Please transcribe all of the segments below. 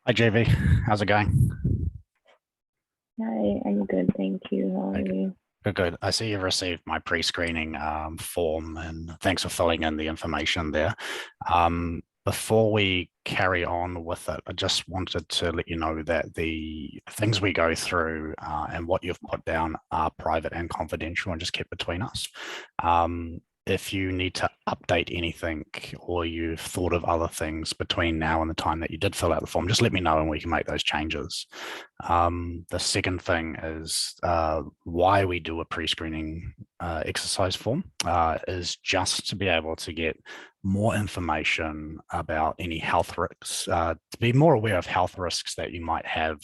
Hi, JV. How's it going? Hi, I'm good, thank you. How are Good, you? good. Good. I see you've received my pre-screening form, and thanks for filling in the information there. Before we carry on with it, I just wanted to let you know that the things we go through and what you've put down are private and confidential and just kept between us. If you need to update anything or you've thought of other things between now and the time that you did fill out the form, just let me know and we can make those changes. The second thing is why we do a pre-screening exercise form is just to be able to get more information about any health risks, to be more aware of health risks that you might have.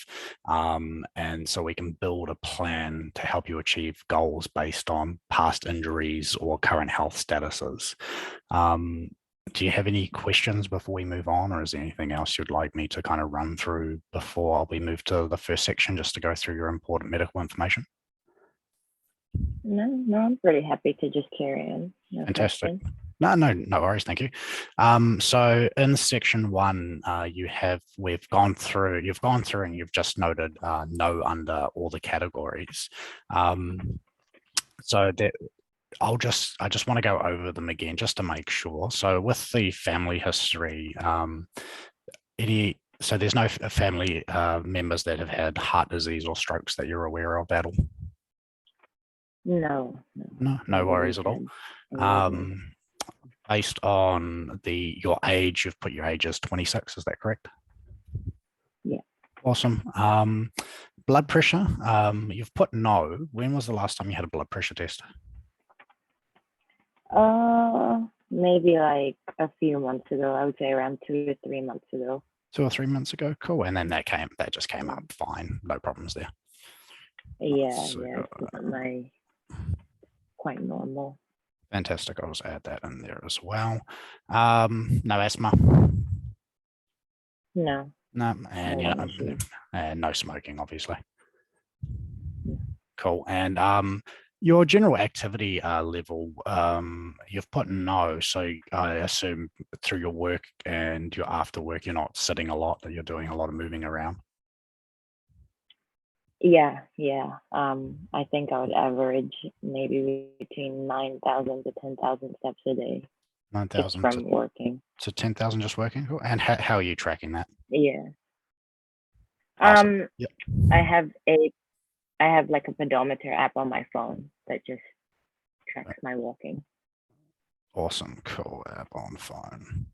And so we can build a plan to help you achieve goals based on past injuries or current health statuses. Do you have any questions before we move on, or is there anything else you'd like me to kind of run through before we move to the first section, just to go through your important medical information? No, I'm pretty happy to just carry on. No Fantastic. question. No worries. Thank you. So in section one, you've gone through and you've just noted no under all the categories. So that I just want to go over them again just to make sure. So with the family history, so there's no family members that have had heart disease or strokes that you're aware of at all? No. No worries at all. Based on your age, you've put your age as 26, is that correct? Yeah. Awesome. Blood pressure, you've put no. When was the last time you had a blood pressure test? Maybe like a few months ago. I would say around 2 to 3 months ago. 2 or 3 months ago. Cool. And then that just came up fine. No problems there. Yeah, it's quite normal. Fantastic. I'll just add that in there as well. No asthma? No. No. And no smoking, obviously. Yeah. Cool. And your general activity level, you've put no. So I assume through your work and your after work, you're not sitting a lot, that you're doing a lot of moving around. Yeah. I think I would average maybe between 9,000 to 10,000 steps a day. 9,000 from working. to 10,000 just working. Cool. And how are you tracking that? Yeah. Awesome. Yep. I have like a pedometer app on my phone that just tracks my walking. Awesome. Cool. App on phone.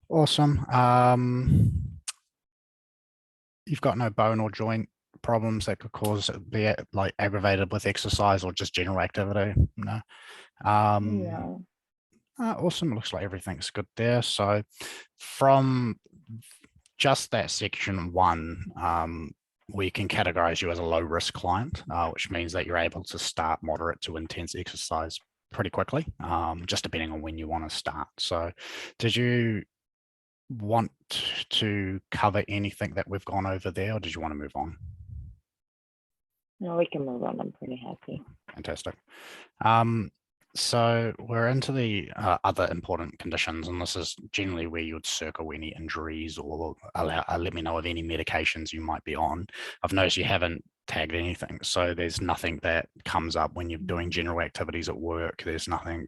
Awesome. You've got no bone or joint problems that could be like aggravated with exercise or just general activity? No. No. Awesome. It looks like everything's good there. So from just that section one, we can categorize you as a low risk client, which means that you're able to start moderate to intense exercise pretty quickly, just depending on when you want to start. So did you want to cover anything that we've gone over there, or did you want to move on? No, we can move on. I'm pretty happy. Fantastic. So we're into the other important conditions, and this is generally where you would circle any injuries or let me know of any medications you might be on. I've noticed you haven't tagged anything, so there's nothing that comes up when you're doing general activities at work. There's nothing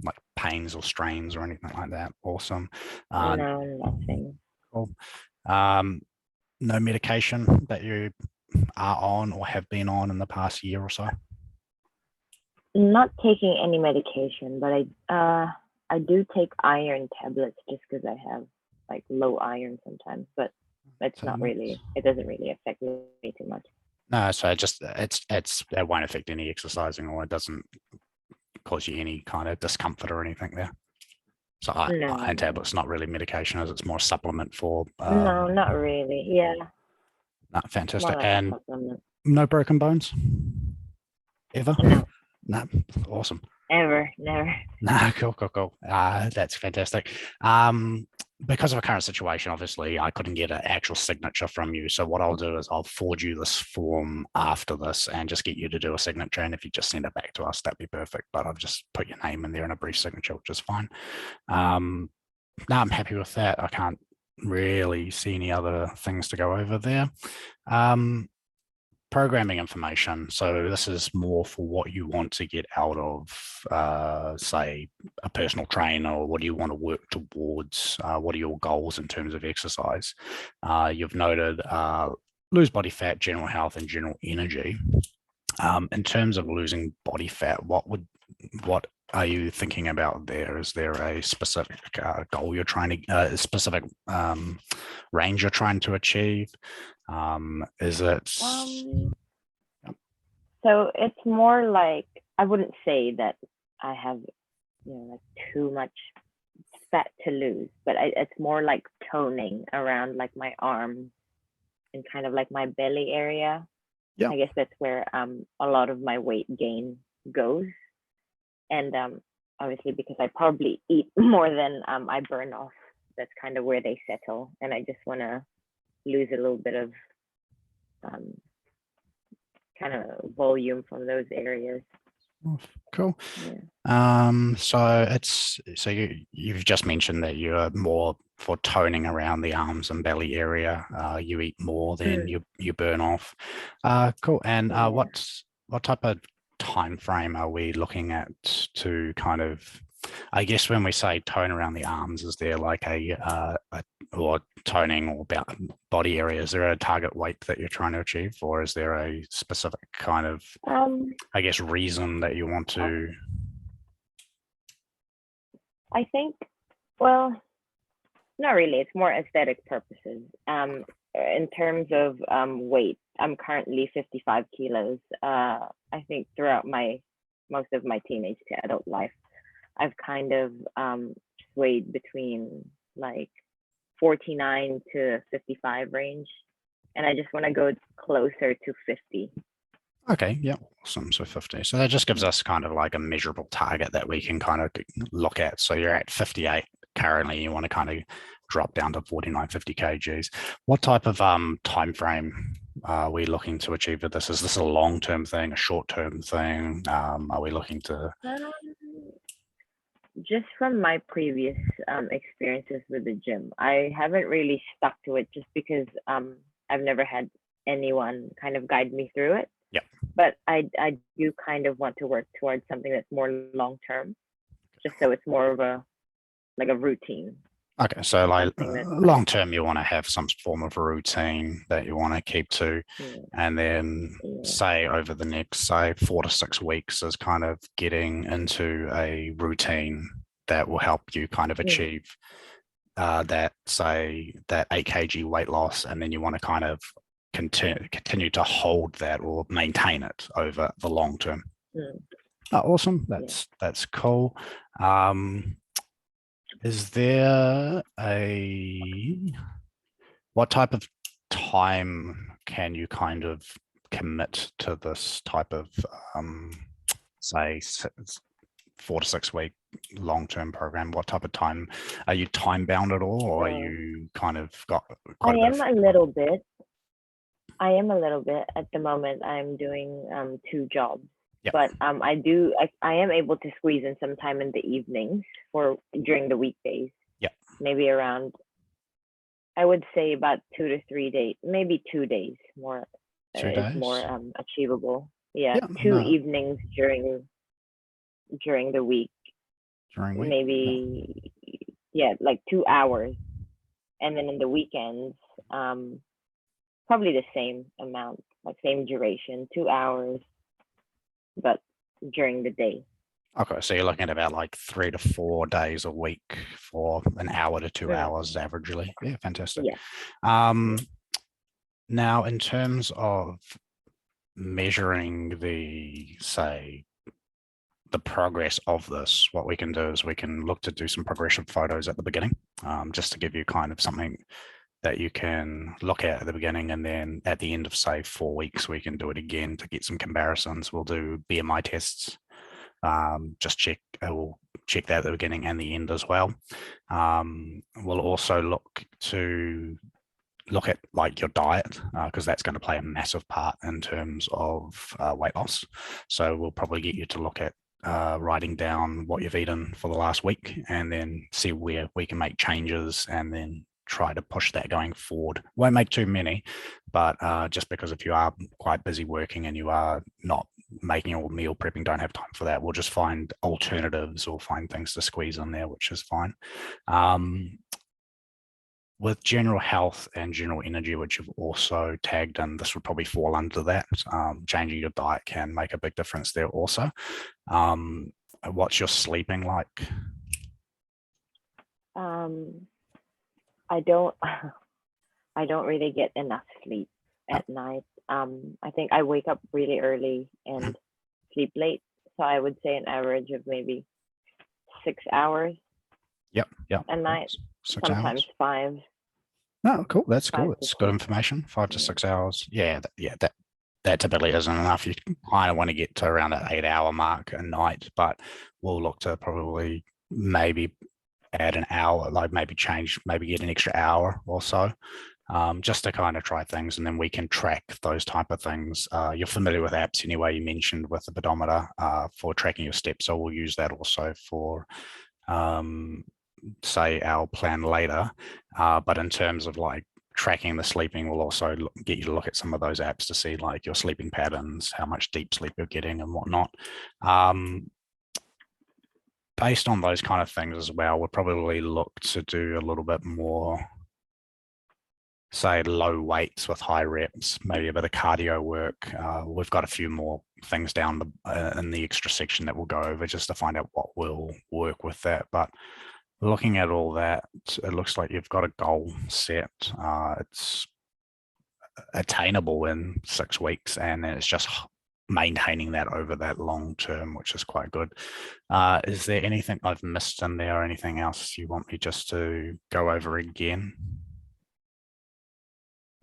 like pains or strains or anything like that. Awesome. No, nothing. Cool. No medication that you are on or have been on in the past year or so? Not taking any medication, but I do take iron tablets just because I have like low iron sometimes, but it's not really, it doesn't really affect me too much. No, so it won't affect any exercising, or it doesn't cause you any kind of discomfort or anything there. So iron tablets not really medication, as it's more a supplement for no, not really. Yeah. No, fantastic. Like and no broken bones ever? No. Awesome. Never. No, cool. That's fantastic. Because of a current situation, obviously, I couldn't get an actual signature from you. So what I'll do is I'll forward you this form after this and just get you to do a signature. And if you just send it back to us, that'd be perfect. But I've just put your name in there in a brief signature, which is fine. No, I'm happy with that. I can't really see any other things to go over there. Programming information. So this is more for what you want to get out of, say, a personal trainer, or what do you want to work towards? What are your goals in terms of exercise? You've noted lose body fat, general health, and general energy. In terms of losing body fat, what are you thinking about there? Is there a specific goal you're trying to, a specific range you're trying to achieve? Is it? So it's more like, I wouldn't say that I have, like too much fat to lose, but it's more like toning around like my arms and kind of like my belly area. Yeah. I guess that's where a lot of my weight gain goes. And obviously, because I probably eat more than I burn off, that's kind of where they settle. And I just want to lose a little bit of kind of volume from those areas. Cool. Yeah. So you've just mentioned that you're more for toning around the arms and belly area. You eat more than you burn off. Cool. And Yeah. what type of time frame are we looking at to kind of, I guess when we say tone around the arms, is there like or toning or about body area, is there a target weight that you're trying to achieve, or is there a specific kind of, I guess, reason that you want to? I think, well, not really. It's more aesthetic purposes. In terms of weight, I'm currently 55 kilos. I think throughout most of my teenage to adult life, I've kind of swayed between like 49 to 55 range, and I just want to go closer to 50. Okay, yeah, awesome. So 50. So that just gives us kind of like a measurable target that we can kind of look at. So you're at 58 currently, you want to kind of drop down to 49, 50 kgs. What type of time frame are we looking to achieve with this? Is this a long-term thing, a short-term thing? Are we looking to? Just from my previous experiences with the gym, I haven't really stuck to it just because I've never had anyone kind of guide me through it. Yeah. But I do kind of want to work towards something that's more long-term, just so it's more of a routine. Okay, so like long term, you want to have some form of routine that you want to keep to, and then say over the next, say, 4 to 6 weeks is kind of getting into a routine that will help you kind of achieve that 8 kg weight loss, and then you want to kind of continue to hold that or maintain it over the long term. Awesome, that's cool. Is there what type of time can you kind of commit to this type of, say, 4 to 6 week long-term program? What type of time, are you time bound at all, or are you kind of got quite I am a little bit. I am a little bit at the moment. I'm doing 2 jobs. Yep. But I am able to squeeze in some time in the evenings during the weekdays. Yeah. Maybe around, I would say about 2 to 3 days, maybe 2 days more. 2 days? More achievable. Yeah. 2 evenings during the week. During week? Maybe, like 2 hours. And then in the weekends, probably the same amount, like same duration, 2 hours. But during the day. Okay, so you're looking at about like 3 to 4 days a week for an hour to 2 hours averagely. Yeah, fantastic. Yeah. Now, in terms of measuring the progress of this, what we can do is we can look to do some progression photos at the beginning, just to give you kind of something that you can look at the beginning, and then at the end of, say, 4 weeks, we can do it again to get some comparisons. We'll do BMI tests, we'll check that at the beginning and the end as well. We'll also look at like your diet, because that's going to play a massive part in terms of weight loss. So we'll probably get you to look at writing down what you've eaten for the last week, and then see where we can make changes, and then try to push that going forward. Won't make too many, but just because if you are quite busy working and you are not making or meal prepping, don't have time for that, we'll just find alternatives or find things to squeeze in there, which is fine. With general health and general energy, which you've also tagged in, this would probably fall under that. Changing your diet can make a big difference there also. What's your sleeping like? I don't really get enough sleep at night. I think I wake up really early and sleep late. So I would say an average of maybe 6 hours. Yep. At night. 6 sometimes hours. 5. No, cool. That's cool. 5 to It's good 6. information. 5 to 6 hours. Yeah, that typically isn't enough. You kind of want to get to around that 8-hour mark a night, but we'll look to probably maybe add an hour, like maybe get an extra hour or so, just to kind of try things, and then we can track those type of things. You're familiar with apps anyway, you mentioned, with the pedometer for tracking your steps, so we'll use that also for say our plan later, but in terms of like tracking the sleeping, we'll also get you to look at some of those apps to see like your sleeping patterns, how much deep sleep you're getting and whatnot. Based on those kind of things as well, we'll probably look to do a little bit more, say, low weights with high reps, maybe a bit of cardio work. We've got a few more things down in the extra section that we'll go over just to find out what will work with that. But looking at all that, it looks like you've got a goal set. It's attainable in 6 weeks, and it's just maintaining that over that long term, which is quite good. Is there anything I've missed in there, or anything else you want me just to go over again?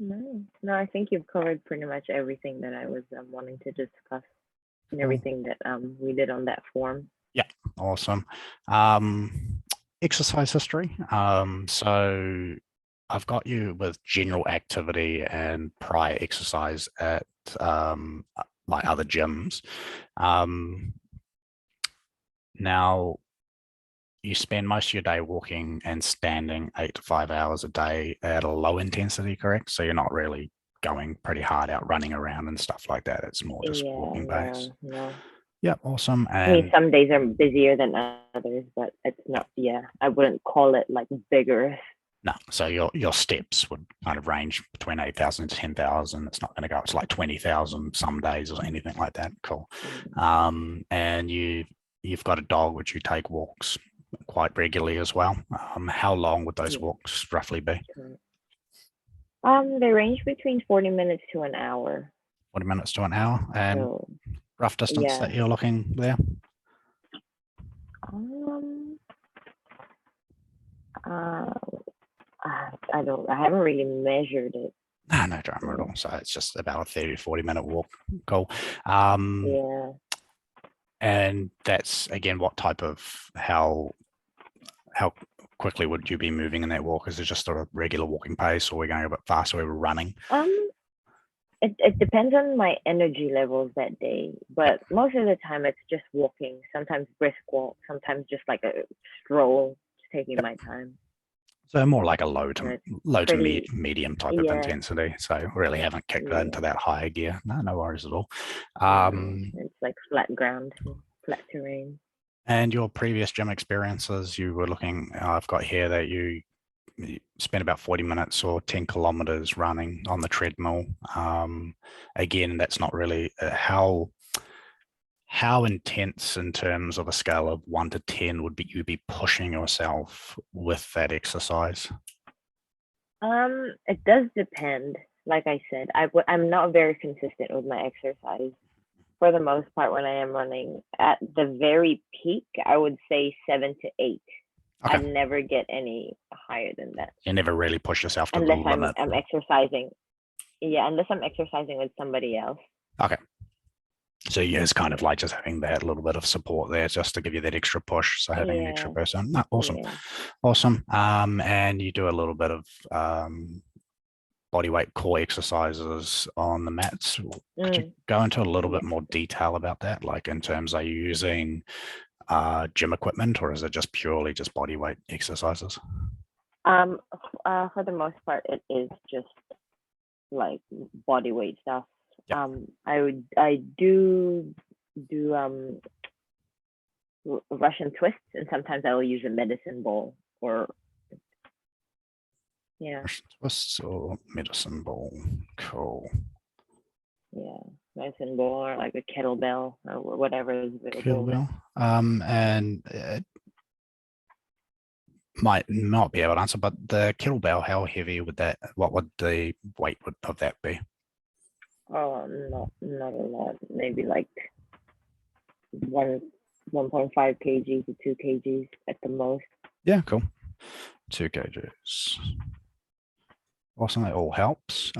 No, I think you've covered pretty much everything that I was wanting to discuss, and everything that we did on that form. Yeah, awesome. Exercise history. So I've got you with general activity and prior exercise at like other gyms. Now, you spend most of your day walking and standing 8 to 5 hours a day at a low intensity, correct? So you're not really going pretty hard out running around and stuff like that. It's more just walking pace. No. Yeah, awesome. And I mean, some days are busier than others, but it's not. Yeah, I wouldn't call it like vigorous. no, so your steps would kind of range between 8,000 to 10,000. It's not going to go up to like 20,000 some days or anything like that. Cool. And you've got a dog which you take walks quite regularly as well. How long would those walks roughly be? They range between 40 minutes to an hour. 40 minutes to an hour. And so, rough distance that you're looking there? I haven't really measured it. No drama at all. So it's just about a 30 to 40 minute walk. Cool. Yeah. And that's, again, what type of, how quickly would you be moving in that walk? Is it just a regular walking pace, or are we going a bit faster? We're running? It depends on my energy levels that day, but most of the time it's just walking, sometimes brisk walk, sometimes just like a stroll, just taking my time. So more like a low to medium type of intensity. So really haven't kicked into that higher gear. No worries at all. It's like flat ground, flat terrain. And your previous gym experiences, you were looking, I've got here that you spent about 40 minutes or 10 kilometers running on the treadmill. Again, that's not really how intense in terms of a scale of 1 to 10 would you be pushing yourself with that exercise? It does depend. Like I said, I'm not very consistent with my exercise. For the most part, when I am running at the very peak, I would say 7 to 8. Okay. I never get any higher than that. You never really push yourself to the limit. Unless I'm exercising. Yeah, unless I'm exercising with somebody else. Okay. So yeah, it's kind of like just having that little bit of support there just to give you that extra push. So having an extra person. No, awesome. Awesome. And you do a little bit of body weight core exercises on the mats. Could you go into a little bit more detail about that? Like in terms, are you using gym equipment, or is it just purely just body weight exercises? For the most part, it is just like body weight stuff. Yeah. I do Russian twists, and sometimes I will use a medicine ball or yeah, Twists or medicine ball. Cool. yeah, medicine ball or like a kettlebell or whatever is available. Kettlebell. And it might not be able to answer, but the kettlebell, how heavy would that? What would the weight of that be? Oh, not a lot. Maybe like 1.5 kg to 2 kgs at the most. Yeah, cool. 2 kgs. Awesome, that all helps.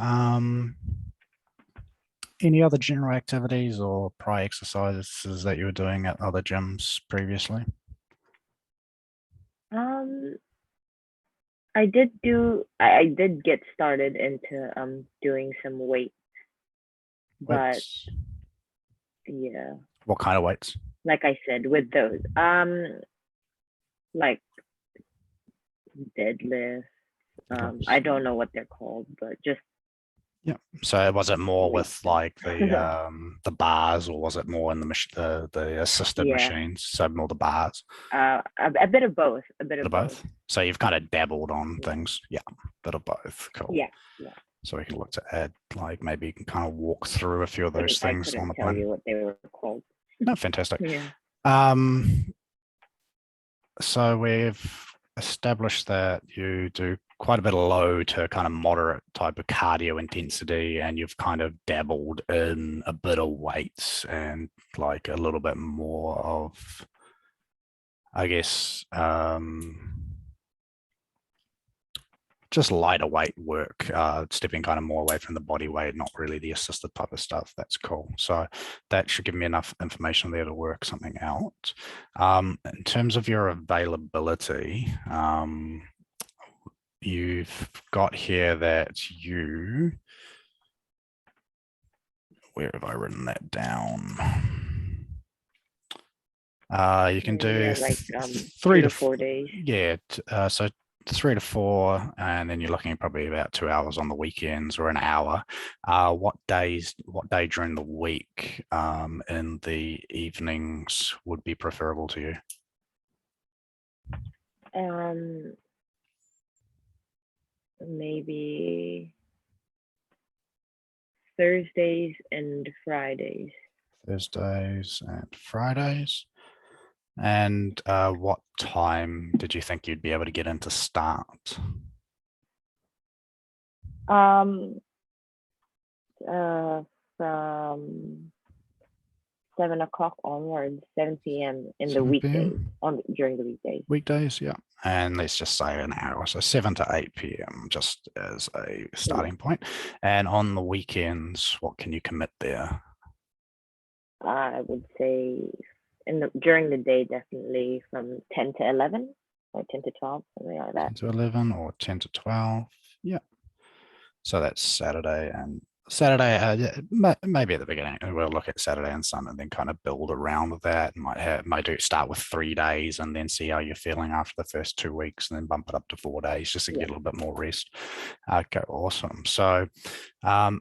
Any other general activities or prior exercises that you were doing at other gyms previously? I did get started into doing some weight, but Weights. yeah, What kind of weights? like I said, with those like deadlift. I don't know what they're called, but just Yeah. So was it more weight with stuff. like the bars, or was it more in the assisted Yeah. machines? So more the bars. A bit of both. A bit Bit of of both. So you've kind of dabbled on Yeah. things. Yeah. Bit of both. Cool. Yeah. So we can look to add, like, maybe you can kind of walk through a few of those I things on couldn't the tell plan. you what they were called. No, fantastic. Yeah. So we've established that you do quite a bit of low to kind of moderate type of cardio intensity, and you've kind of dabbled in a bit of weights and like a little bit more of, I guess, just lighter weight work, stepping kind of more away from the body weight, not really the assisted type of stuff. That's cool. So that should give me enough information there to work something out. In terms of your availability, you've got here that where have I written that down? You can do like 3 to to 4 days. Yeah, so 3 to 4, and then you're looking at probably about 2 hours on the weekends or an hour. What day during the week in the evenings would be preferable to you? Maybe Thursdays and Fridays. Thursdays and Fridays. And what time did you think you'd be able to get in to start? From 7 o'clock onwards, 7 p.m. in the 7 weekdays, p.m. during the weekdays. Weekdays, yeah. And let's just say an hour, so 7 to 8 p.m. just as a starting point. And on the weekends, what can you commit there? I would say during the day, definitely from 10 to 11 or 10 to 12, something like that. 10 to 11 or 10 to 12. Yeah. So that's Saturday and Saturday, maybe at the beginning. We'll look at Saturday and Sunday and then kind of build around that. Might start with 3 days and then see how you're feeling after the first 2 weeks, and then bump it up to 4 days just to get a little bit more rest. Okay, awesome. So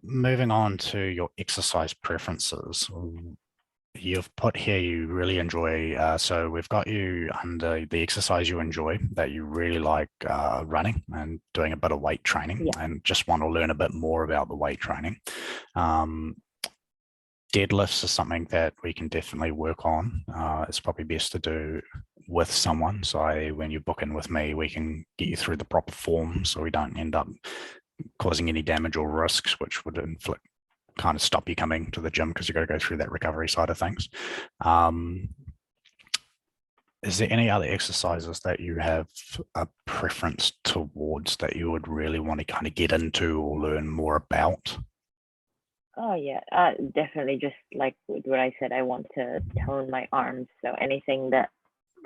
moving on to your exercise preferences. You've put here you really enjoy, so we've got you under the exercise you enjoy, that you really like running and doing a bit of weight training, and just want to learn a bit more about the weight training. Deadlifts is something that we can definitely work on. It's probably best to do with someone. So when you book in with me, we can get you through the proper form so we don't end up causing any damage or risks, which would kind of stop you coming to the gym because you've got to go through that recovery side of things. Is there any other exercises that you have a preference towards that you would really want to kind of get into or learn more about? Oh yeah, definitely. Just like what I said, I want to tone my arms. So anything that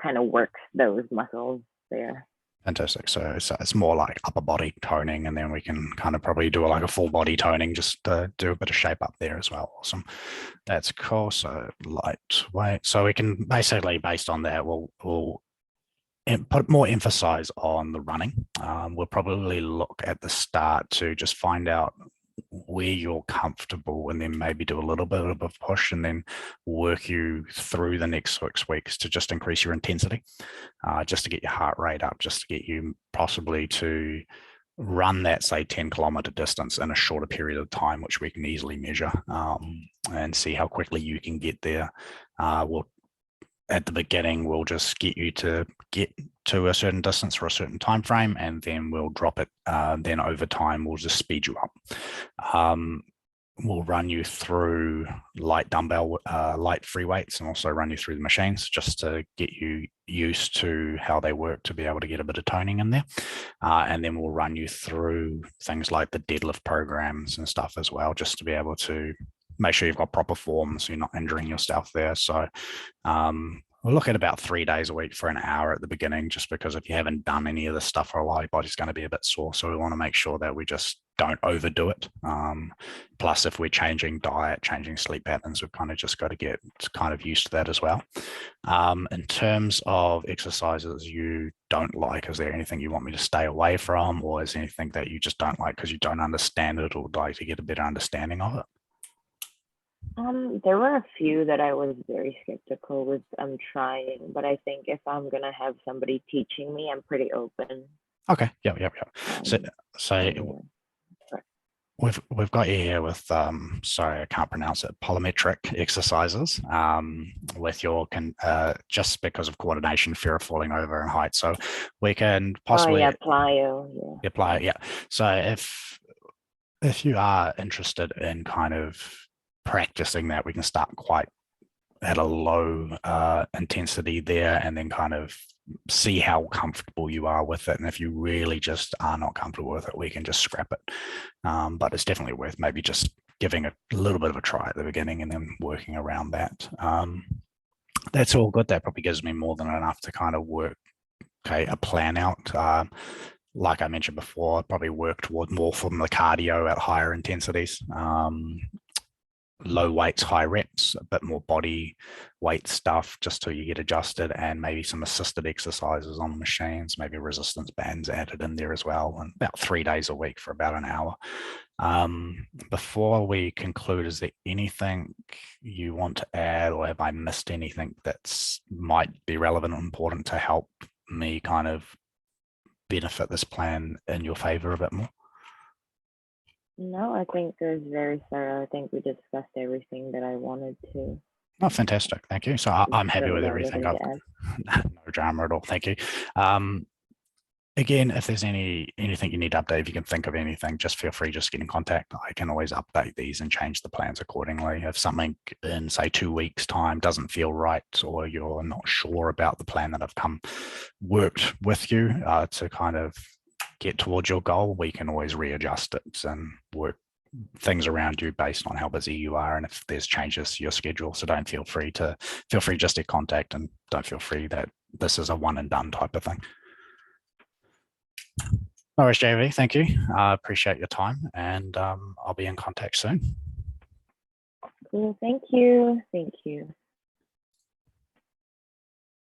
kind of works those muscles there. Fantastic. So it's more like upper body toning, and then we can kind of probably do like a full body toning, just to do a bit of shape up there as well. Awesome. That's cool. So lightweight. So we can basically, based on that, we'll put more emphasis on the running. We'll probably look at the start to just find out where you're comfortable and then maybe do a little bit of a push and then work you through the next 6 weeks to just increase your intensity, just to get your heart rate up, just to get you possibly to run that, say, 10-kilometer distance in a shorter period of time, which we can easily measure, and see how quickly you can get there. At the beginning, we'll just get you to get to a certain distance for a certain time frame, and then we'll drop it. Then over time, we'll just speed you up. We'll run you through light dumbbell, light free weights, and also run you through the machines just to get you used to how they work, to be able to get a bit of toning in there. And then we'll run you through things like the deadlift programs and stuff as well, just to be able to make sure you've got proper form so you're not injuring yourself there. So we'll look at about 3 days a week for an hour at the beginning, just because if you haven't done any of this stuff for a while, your body's going to be a bit sore. So we want to make sure that we just don't overdo it. Plus, if we're changing diet, changing sleep patterns, we've kind of just got to get kind of used to that as well. In terms of exercises you don't like, is there anything you want me to stay away from, or is there anything that you just don't like because you don't understand it or would like to get a better understanding of it? There were a few that I was very skeptical with trying, but I think if I'm gonna have somebody teaching me, I'm pretty open. Okay. Yep. So we've got you here with sorry, I can't pronounce it, plyometric exercises with your just because of coordination, fear of falling over and height. So we can possibly plyo, apply. Yeah. So if you are interested in kind of practicing that, we can start quite at a low intensity there and then kind of see how comfortable you are with it. And if you really just are not comfortable with it, we can just scrap it. But it's definitely worth maybe just giving a little bit of a try at the beginning and then working around that. That's all good. That probably gives me more than enough to kind of work a plan out. Like I mentioned before, probably work toward more from the cardio at higher intensities. Low weights, high reps, a bit more body weight stuff just till you get adjusted, and maybe some assisted exercises on the machines, maybe resistance bands added in there as well, and about 3 days a week for about an hour. Before we conclude, is there anything you want to add, or have I missed anything that's might be relevant or important to help me kind of benefit this plan in your favor a bit more? No, I think it was very thorough. I think we discussed everything that I wanted to. Oh, fantastic. Thank you. So I'm happy with everything. No drama at all. Thank you. Again, if there's anything you need to update, if you can think of anything, just feel free, just get in contact. I can always update these and change the plans accordingly. If something in, say, 2 weeks' time doesn't feel right, or you're not sure about the plan that I've worked with you to kind of get towards your goal, we can always readjust it and work things around you based on how busy you are and if there's changes to your schedule. So don't feel free just to contact, and don't feel free that this is a one and done type of thing. No worries, JV. Thank you. I appreciate your time, and I'll be in contact soon. Cool. Thank you. Thank you.